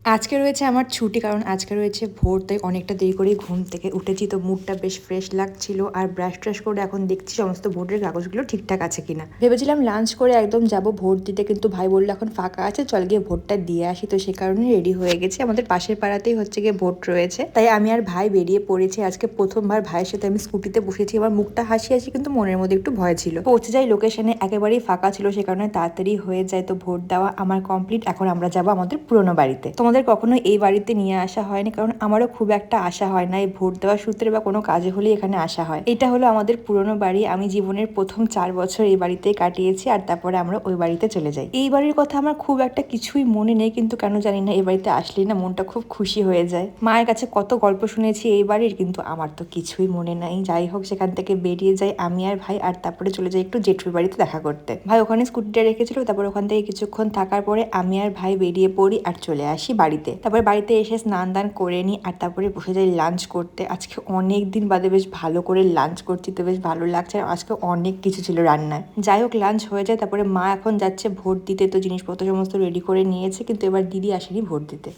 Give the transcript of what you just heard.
আজকে রয়েছে আমার ছুটি, কারণ আজকে রয়েছে ভোর, তাই অনেকটা দেরি করেই ঘুম থেকে উঠেছি। তো মুডটা বেশ ফ্রেশ লাগছিল, আর ব্রাশ ট্রাশ করে এখন দেখছি সমস্ত ভোটের কাগজগুলো ঠিকঠাক আছে কিনা। ভেবেছিলাম লাঞ্চ করে একদম যাব ভোট দিতে, কিন্তু ভাই বললো এখন ফাঁকা আছে, চল গিয়ে ভোটটা দিয়ে আসি। তো সে কারণে রেডি হয়ে গেছি। আমাদের পাশের পাড়াতেই হচ্ছে গিয়ে ভোট রয়েছে, তাই আমি আর ভাই বেরিয়ে পড়েছি। আজকে প্রথমবার ভাইয়ের সাথে আমি স্কুটিতে বসেছি। আমার মুখটা হাসি হাসি, কিন্তু মনের মধ্যে একটু ভয় ছিল। পৌঁছে যাই লোকেশনে, একেবারেই ফাঁকা ছিল, সে কারণে তাড়াতাড়ি হয়ে যায়। তো ভোট দেওয়া আমার কমপ্লিট। এখন আমরা যাবো আমাদের পুরোনো বাড়িতে। তোমাদের কখনো এই বাড়িতে নিয়ে আসা হয়নি, কারণ আমারও খুব একটা আশা হয় না। এই ভোট দেওয়ার সূত্রে বা কোনো কাজে হলেই এখানে আসা হয়। এটা হলো আমাদের পুরোনো বাড়ি। আমি জীবনের প্রথম 4 বছর এই বাড়িতেই কাটিয়েছি, আর তারপরে আমরা ওই বাড়িতে চলে যাই। এই বাড়ির কথা আমার খুব একটা কিছুই মনে নেই, কিন্তু কেন জানি না এই বাড়িতে আসলেই না মনটা খুব খুশি হয়ে যায়। মায়ের কাছে কত গল্প শুনেছি এই বাড়ির, কিন্তু আমার তো কিছুই মনে নাই। যাই হোক, সেখান থেকে বেরিয়ে যাই আমি আর ভাই, আর তারপরে চলে যাই একটু জেঠুর বাড়িতে দেখা করতে। ভাই ওখানে স্কুটিটা রেখেছিল, তারপর ওখান থেকে কিছুক্ষণ থাকার পরে আমি আর ভাই বেরিয়ে পড়ি আর চলে আসি বাড়িতে। তারপর বাড়িতে এসে স্নান দান করে নিই, আর তারপরে বসে যাই লাঞ্চ করতে। আজকে অনেক দিন বাদে বেশ ভালো করে লাঞ্চ করছি, তো বেশ ভালো লাগছে। আর আজকে অনেক কিছু ছিল রান্নায়। যাই হোক, লাঞ্চ হয়ে যায়। তারপরে মা এখন যাচ্ছে ভোট দিতে, তো জিনিসপত্র সমস্ত রেডি করে নিয়েছে, কিন্তু এবার দিদি আসেনি ভোট দিতে।